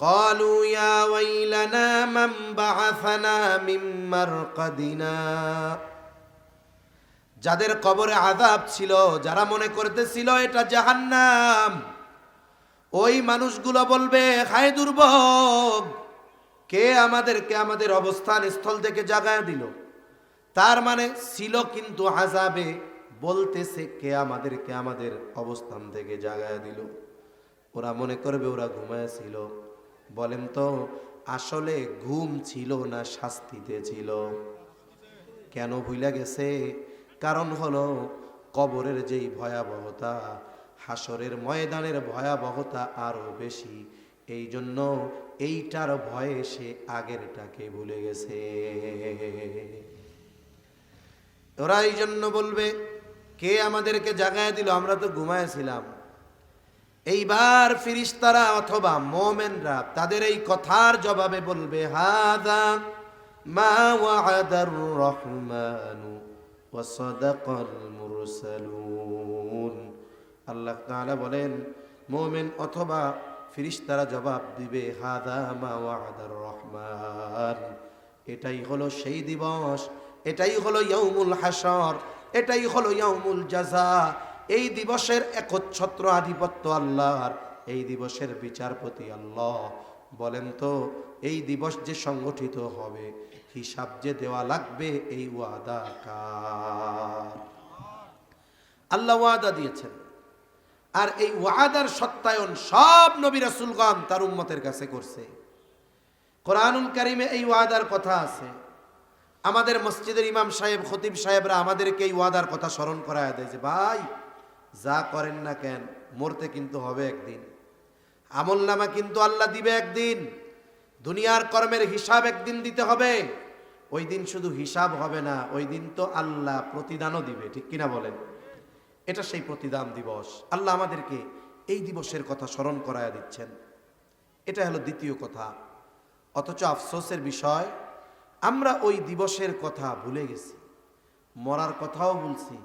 ক্বালু ইয়া ওয়াইলানা মান বা'আসানা মিন মারকাদিনা। যাদের কবরে আযাব ছিল, যারা মনে করতেছিল এটা জাহান্নাম, ওই মানুষগুলো বলবে, হায় দুর্ভোগ, কে আমাদেরকে আমাদের অবস্থান স্থল থেকে জাগায় দিল। তার মানে ছিল কিন্তু আযাবে, বলতেছে কে আমাদেরকে আমাদের অবস্থান থেকে জাগায় দিল। ওরা মনে করবে ওরা ঘুমায় ছিল। বলেন তো আসলে ঘুম ছিল না শাস্তিতে ছিল? কেন ভুলে গেছে? কারণ হলো কবরের যেই ভয়াবহতা, হাসরের ময়দানের ভয়াবহতা আরো বেশি। এই জন্য এইটার ভয়ে সে আগেরটাকে ভুলে গেছে। ওরা এই জন্য বলবে কে আমাদেরকে জাগায় দিল, আমরা তো ঘুমায়ছিলাম। এইবার ফিরিস্তারা অথবা মোমেনরা তাদের এই কথার জবাবে বলবে, হাযা মা ওয়া'আদার রহমানু ওয়া সাদাকাল মুরসালুন। আল্লাহ তাআলা বলেন, মোমেন অথবা ফিরিস্তারা জবাব দিবে, হাযা মা ওয়া'আদার রহমান। এটাই হলো সেই দিবস, এটাই হলো ইয়াউমুল হাসর, এটাই হলো ইয়াউমুল জাযা। এই দিবসের একচ্ছত্র আধিপত্য আল্লাহর, এই দিবসের বিচারপতি আল্লাহ। বলেন তো এই দিবস যে সংগঠিত হবে, হিসাব যে দেওয়া লাগবে, এই ওয়াদা কার? আল্লাহ ওয়াদা দিয়েছেন। আর এই ওয়াদার সত্যায়ন সব নবী রাসূলগণ তার উম্মতের কাছে করছে। কোরআনুল কারীমে এই ওয়াদার কথা আছে। আমাদের মসজিদের ইমাম সাহেব, খতিব সাহেবরা আমাদেরকে এই ওয়াদার কথা স্মরণ করায় দেয় যে ভাই, যা করেন না কেন, মরতে কিন্তু হবে একদিন। আমলনামা কিন্তু আল্লাহ দিবে একদিন। দুনিয়ার কর্মের হিসাব একদিন দিতে হবে। ওই দিন শুধু হিসাব হবে না, ওই দিন তো আল্লাহ প্রতিদানও দিবে, ঠিক কিনা বলেন? এটা সেই প্রতিদান দিবস। আল্লাহ আমাদেরকে এই দিবসের কথা স্মরণ করায় দিচ্ছেন। এটা হলো দ্বিতীয় কথা। অথচ আফসোসের বিষয়, আমরা ওই দিবসের কথা ভুলে গেছি, মরার কথাও ভুলছি,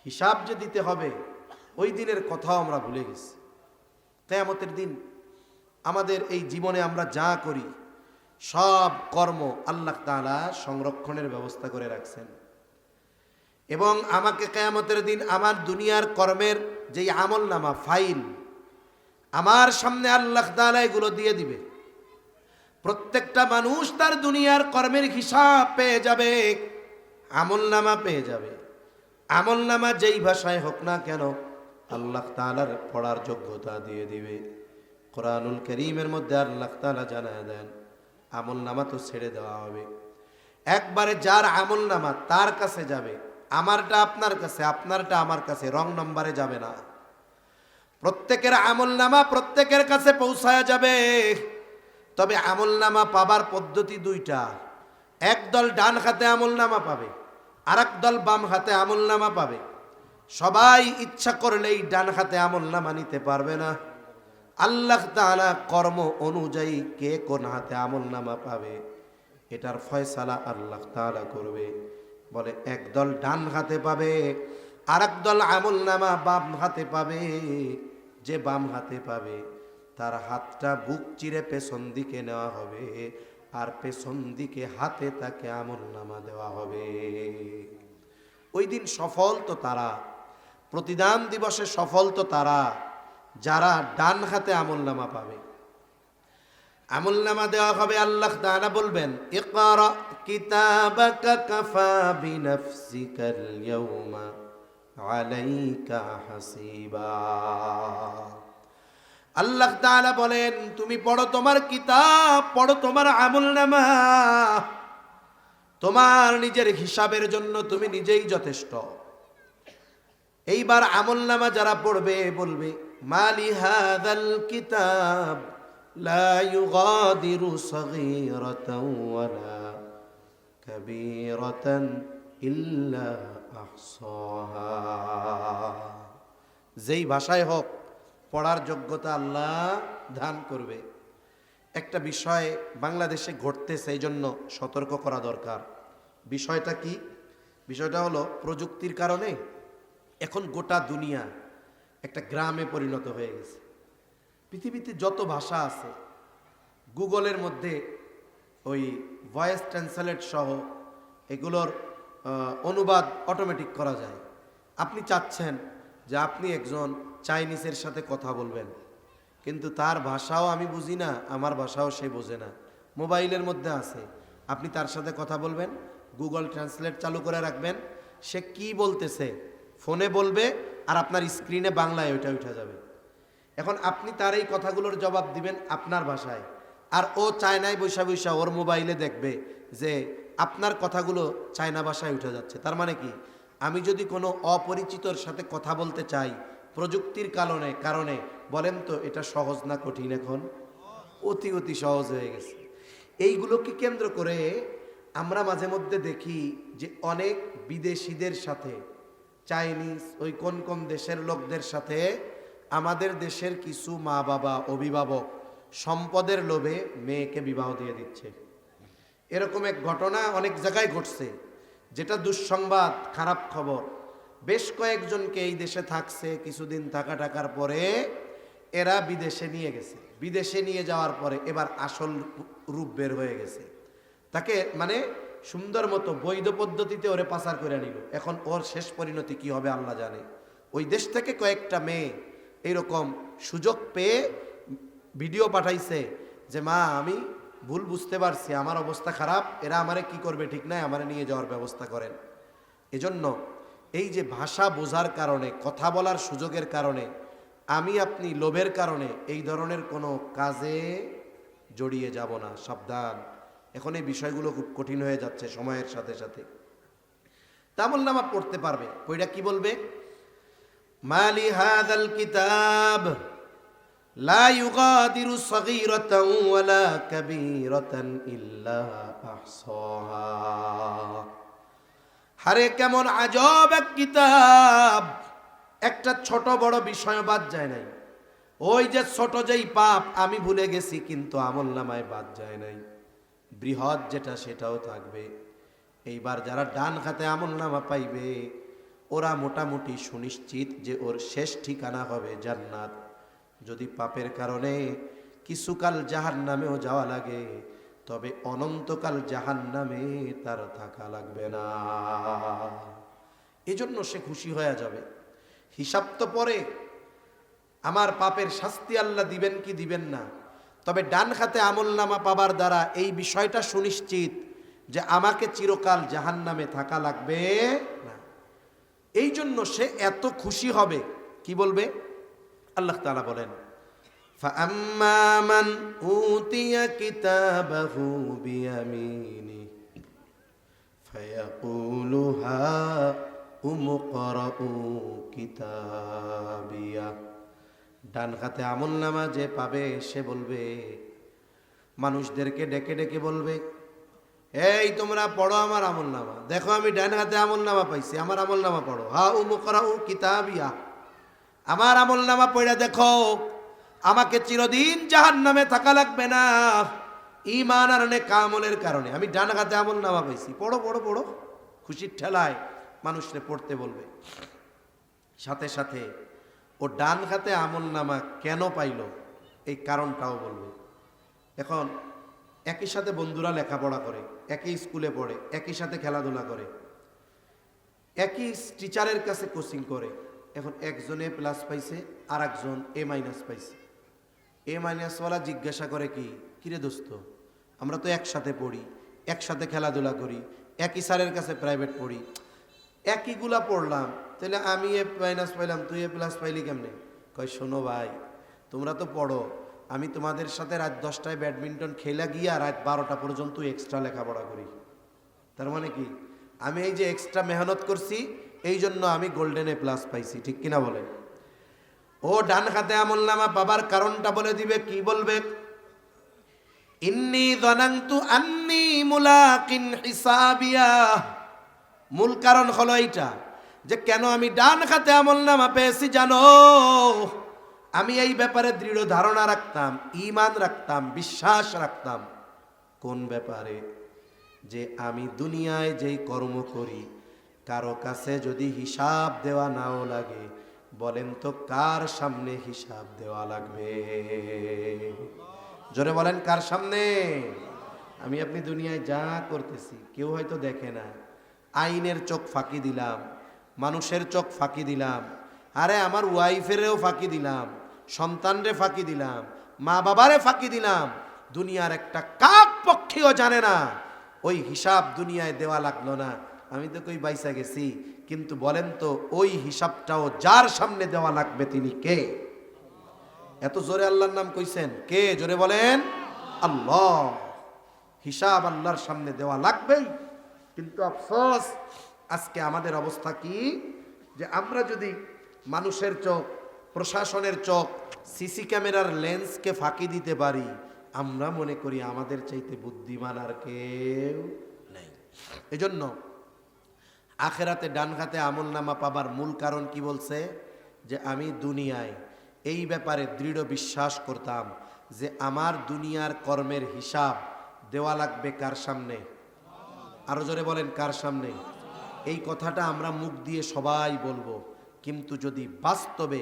হিসাব যে দিতে হবে ওই দিনের কথাও আমরা ভুলে গেছি। কিয়ামতের দিন আমাদের এই জীবনে আমরা যা করি সব কর্ম আল্লাহ তাআলা সংরক্ষণের ব্যবস্থা করে রাখছেন। এবং আমাকে কিয়ামতের দিন আমার দুনিয়ার কর্মের যেই আমলনামা ফাইল, আমার সামনে আল্লাহ তাআলা এগুলো দিয়ে দিবে। প্রত্যেকটা মানুষ তার দুনিয়ার কর্মের হিসাব পেয়ে যাবে, আমলনামা পেয়ে যাবে। আমলনামা যেই ভাষায় হোক না কেন আল্লাহ তাআলার পড়ার যোগ্যতা দিয়ে দিবে। কোরআনুল কারীমের মধ্যে আল্লাহ তাআলা জানায় দেন, আমলনামা তো ছেড়ে দেওয়া হবে। একবারে যার আমলনামা তার কাছে যাবে, আমারটা আপনার কাছে, আপনারটা আমার কাছে, রং নম্বরে যাবে না। প্রত্যেকের আমলনামা প্রত্যেকের কাছে পৌঁছায়া যাবে। তবে আমলনামা পাবার পদ্ধতি দুইটা। একদল ডান হাতে আমলনামা পাবে, আর একদল বাম হাতে আমলনামা পাবে। সবাই ইচ্ছা করলেই ডান হাতে আমলনামা নিতে পারবে না। আল্লাহ তাআলা কর্ম অনুযায়ী কে কোন হাতে আমলনামা পাবে এটার ফয়সালা আল্লাহ তাআলা করবে। বলে একদল ডান হাতে পাবে, আর একদল আমলনামা বাম হাতে পাবে। যে বাম হাতে পাবে তার হাতটা বুক চিরে পেছন দিকে নেওয়া হবে, আর পেছন দিকে হাতে তাকে আমলনামা দেওয়া হবে। ওই দিন সফল তো তারা, প্রতিদান দিবসে সফল তো তারা যারা ডান হাতে আমলনামা পাবে। আমলনামা দেওয়া হবে, আল্লাহ তাআলা বলবেন, ইকরা কিতাবাকা কাফা বিনাফসিকাল ইয়াউমা আলাইকা হাসিবা। আল্লাহ তাআলা বলেন, তুমি পড়ো তোমার কিতাব, পড়ো তোমার আমলনামা। তোমার নিজের হিসাবের জন্য তুমি নিজেই যথেষ্ট। এইবার আমলনামা যারা পড়বে বলবে, মালি হাযাল কিতাব লা ইউগাদিরু সগীরাতাও ওয়ালা কাবীরাতান ইল্লা আহসাহা। যেই ভাষায় হোক পড়ার যোগ্যতা আল্লাহ দান করবে। একটা বিষয় বাংলাদেশে ঘটতেছে, এই জন্য সতর্ক করা দরকার। বিষয়টা কি? বিষয়টা হলো প্রযুক্তির কারণে এখন গোটা দুনিয়া একটা গ্রামে পরিণত হয়ে গেছে। পৃথিবীতে যত ভাষা আছে গুগলের মধ্যে ওই ভয়েস ট্রান্সলেট সহ এগুলোর অনুবাদ অটোমেটিক করা যায়। আপনি চাচ্ছেন যে আপনি একজন চাইনিজের সাথে কথা বলবেন, কিন্তু তার ভাষাও আমি বুঝি না, আমার ভাষাও সে বোঝে না, মোবাইলের মধ্যে আছে। আপনি তার সাথে কথা বলবেন, গুগল ট্রান্সলেট চালু করে রাখবেন, সে কি বলতেছে ফোনে বলবে, আর আপনার স্ক্রিনে বাংলায় ওইটা উঠে যাবে। এখন আপনি তার এই কথাগুলোর জবাব দিবেন আপনার ভাষায়, আর ও চায়নায় বৈশা বৈশা ওর মোবাইলে দেখবে যে আপনার কথাগুলো চায়না ভাষায় উঠে যাচ্ছে। তার মানে কি, আমি যদি কোনো অপরিচিতর সাথে কথা বলতে চাই প্রযুক্তির কারণে বলেন তো এটা সহজ না কঠিন? এখন অতি সহজ হয়ে গেছে। এইগুলোকে কেন্দ্র করে আমরা মাঝে মধ্যে দেখি যে অনেক বিদেশিদের সাথে, চাইনিজ ওই কোন কোন দেশের লোকদের সাথে আমাদের দেশের কিছু মা বাবা অভিভাবক সম্পদের লোভে মেয়েকে বিবাহ দিয়ে দিচ্ছে। এরকম এক ঘটনা অনেক জায়গায় ঘটছে, যেটা দুঃসংবাদ, খারাপ খবর। বেশ কয়েকজনকে এই দেশে থাকছে, কিছুদিন থাকার পরে এরা বিদেশে নিয়ে গেছে। বিদেশে নিয়ে যাওয়ার পরে এবার আসল রূপ বের হয়ে গেছে। তাকে মানে সুন্দর মতো বৈধ পদ্ধতিতে ওরে পাচার করে নিল। এখন ওর শেষ পরিণতি কি হবে আল্লাহ জানে। ওই দেশ থেকে কয়েকটা মেয়ে এইরকম সুযোগ পেয়ে ভিডিও পাঠাইছে যে মা আমি ভুল বুঝতে পারছি, আমার অবস্থা খারাপ, এরা আমারে কি করবে ঠিক নাই, আমারে নিয়ে যাওয়ার ব্যবস্থা করেন। এজন্য এই যে ভাষা বোঝার কারণে, কথা বলার সুযোগের কারণে, আমি আপনি লোভের কারণে এই ধরনের কোনো কাজে জড়িয়ে যাব না, সাবধান। এখন এই বিষয়গুলো খুব কঠিন হয়ে যাচ্ছে সময়ের সাথে সাথে। আমলনামা পড়তে পারবে, ওইটা কি বলবে, মালি হাযাল কিতাব লা ইউগাদিরু সগীরাতান ওয়ালা কাবীরাতান ইল্লা আহসাহা। হারে কেমন আজব এক কিতাব, একটা ছোট বড় বিষয় বাদ যায় নাই। ওই যে ছোট যেই পাপ আমি ভুলে গেছি, কিন্তু আমলনামায় বাদ যায় নাই। বৃহৎ যেটা সেটাও থাকবে। এইবার যারা ডান হাতে আমলনামা পাইবে ওরা মোটামুটি সুনিশ্চিত যে ওর শেষ ঠিকানা হবে জান্নাত। যদি পাপের কারণে কিছুকাল জাহান্নামেও যাওয়া লাগে, তবে অনন্তকাল জাহান্নামে তার থাকা লাগবে না। এজন্য সে খুশি হয়ে যাবে। হিসাব তো পরে, আমার পাপের শাস্তি আল্লাহ দিবেন কি দিবেন না, তবে ডান হাতে আমলনামা পাবার দ্বারা এই বিষয়টা সুনিশ্চিত যে আমাকে চিরকাল জাহান্নামে থাকা লাগবে না। এই জন্য সে এত খুশি হবে। কি বলবে? আল্লাহ তাআলা বলেন, ফাআম্মা মান উতিয়া কিতাবাহু বিয়ামিনি ফায়াকুলু হা উমকরাউ কিতাবিয়া। ডান হাতে আমলনামা যে পাবে সে বলবে, মানুষদেরকে ডেকে ডেকে বলবে, এই তোমরা পড়ো আমার আমলনামা, দেখো আমি ডান হাতে আমলনামা পাইছি, আমার আমলনামা পড়ো। হা উমকরাউ কিতাবিয়া, আমার আমলনামা পড়া দেখো, আমাকে চিরদিন জাহান্নামে থাকা লাগবে না। ঈমান আর নেক আমলের কারণে আমি ডান হাতে আমলনামা পাইছি, পড়ো পড়ো পড়ো। খুশির ঠেলায় মানুষরে পড়তে বলবে। সাথে সাথে ও ডান হাতে আমলনামা কেন পাইল এই কারণটাও বলবে। এখন একই সাথে বন্ধুরা লেখাপড়া করে, একই স্কুলে পড়ে, একই সাথে খেলাধুলা করে, একই টিচারের কাছে কোচিং করে। এখন একজন এ প্লাস পাইছে, আর একজন এ মাইনাস পাইছে। এ মাইনাসওয়ালা জিজ্ঞাসা করে, কি কিরে দোস্ত, আমরা তো একসাথে পড়ি, একসাথে খেলাধুলা করি, একই স্যারের কাছে প্রাইভেট পড়ি, একইগুলা পড়লাম, তাহলে আমি এ মাইনাস পাইলাম, তুই এ প্লাস পাইলি কেমনে? কয়, শোনো ভাই, তোমরা তো পড়ো, আমি তোমাদের সাথে রাত 10টায় ব্যাডমিন্টন খেলা গিয়া রাত 12টা পর্যন্ত এক্সট্রা লেখাপড়া করি। তার মানে কি, আমি এই যে এক্সট্রা মেহনত করছি এই জন্য আমি গোল্ডেন এ প্লাস পাইছি, ঠিক কিনা বলেন? ও ডান হাতে আমলনামা পাবার কারণটা বলে দিবে। কি বলবে? ইন্নী যানানতু আন্নী মুলাকিন হিসাবিয়া। মূল কারণ হলো এইটা যে কেন আমি ডান হাতে আমলনামা পেয়েছি জানো? আমি এই ব্যাপারে দৃঢ় ধারণা রাখতাম, ঈমান রাখতাম, বিশ্বাস রাখতাম। কোন ব্যাপারে? যে আমি দুনিয়ায় যেই কর্ম করি কারো কাছে যদি হিসাব দেওয়া নাও লাগে, বলেন তো কার সামনে হিসাব দেওয়া লাগবে? জোরে বলেন কার সামনে? আমি আপনি দুনিয়ায় যা করতেছি কেউ হয়তো দেখে না, আইনের চোখ ফাঁকি দিলাম, মানুষের চোখ ফাঁকি দিলাম, আরে আমার ওয়াইফেরও ফাঁকি দিলাম, সন্তানরে ফাঁকি দিলাম, মা বাবারে ফাঁকি দিলাম, দুনিয়ার একটা কাক পক্ষীও জানে না, ওই হিসাব দুনিয়ায় দেওয়া লাগলো না, আমি তো কই বাইসা গেছি। কিন্তু বলেন তো ওই হিসাবটাও যার সামনে দেওয়া লাগবে তিনি কে? এত জোরে আল্লাহর নাম কইছেন কে? জোরে বলেন আল্লাহ। হিসাব আল্লাহর সামনে দেওয়া লাগবেই। কিন্তু আফসোস আজকে আমাদের অবস্থা কি, যে আমরা যদি মানুষের চোখ, প্রশাসনের চোখ, সিসি ক্যামেরার লেন্সকে ফাঁকি দিতে পারি, আমরা মনে করি আমাদের চাইতে বুদ্ধিমান আর কেউ নেই। এজন্য আখেরাতে ডান হাতে আমল নামা পাবার মূল কারণ কি বলছে, যে আমি দুনিয়ায় এই ব্যাপারে দৃঢ় বিশ্বাস করতাম যে আমার দুনিয়ার কর্মের হিসাব দেওয়া লাগবে কার সামনে? আরো জোরে বলেন কার সামনে? এই কথাটা আমরা মুখ দিয়ে সবাই বলবো, কিন্তু যদি বাস্তবে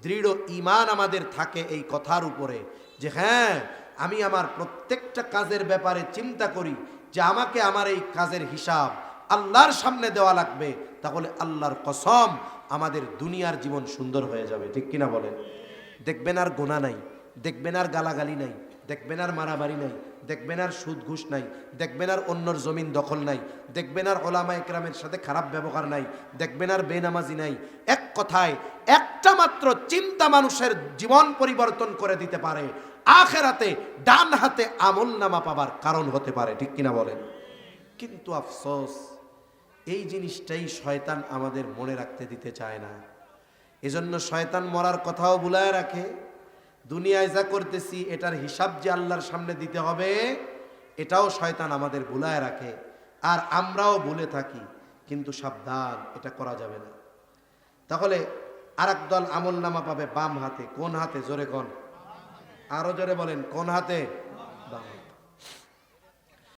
দৃঢ় ঈমান আমাদের থাকে এই কথার উপরে, যে হ্যাঁ আমি আমার প্রত্যেকটা কাজের ব্যাপারে চিন্তা করি যে আমাকে আমার এই কাজের হিসাব আল্লাহর সামনে দেওয়া লাগবে, তাহলে আল্লাহর কসম আমাদের দুনিয়ার জীবন সুন্দর হয়ে যাবে। ঠিক কিনা বলেন? দেখবেন আর গোনা নাই, দেখবেন আর গালাগালি নাই, দেখবেন আর মারামারি নাই, দেখবেন আর সুদ ঘুষ নাই, দেখবেন আর অন্যর জমিন দখল নাই, দেখবেন আর ওলামা একরামের সাথে খারাপ ব্যবহার নাই, দেখবেন আর বেনামাজি নাই। এক কথায় একটা মাত্র চিন্তা মানুষের জীবন পরিবর্তন করে দিতে পারে, আখেরাতে ডান হাতে আমল নামা পাবার কারণ হতে পারে। ঠিক কিনা বলেন? কিন্তু আফসোস এই জিনিসটাই শয়তান আমাদের মনে রাখতে দিতে চায় না। এজন্য শয়তান মরার কথাও ভুলায় রাখে। দুনিয়ায় যা করতেছি এটার হিসাব যে আল্লাহর সামনে দিতে হবে, এটাও শয়তান আমাদের ভুলায় রাখে, আর আমরাও ভুলে থাকি। কিন্তু সাবধান, এটা করা যাবে না। তাহলে আরেক দল আমল নামা পাবে বাম হাতে। কোন হাতে? জোরে কোন? আরো জোরে বলেন কোন হাতে? বাম হাতে।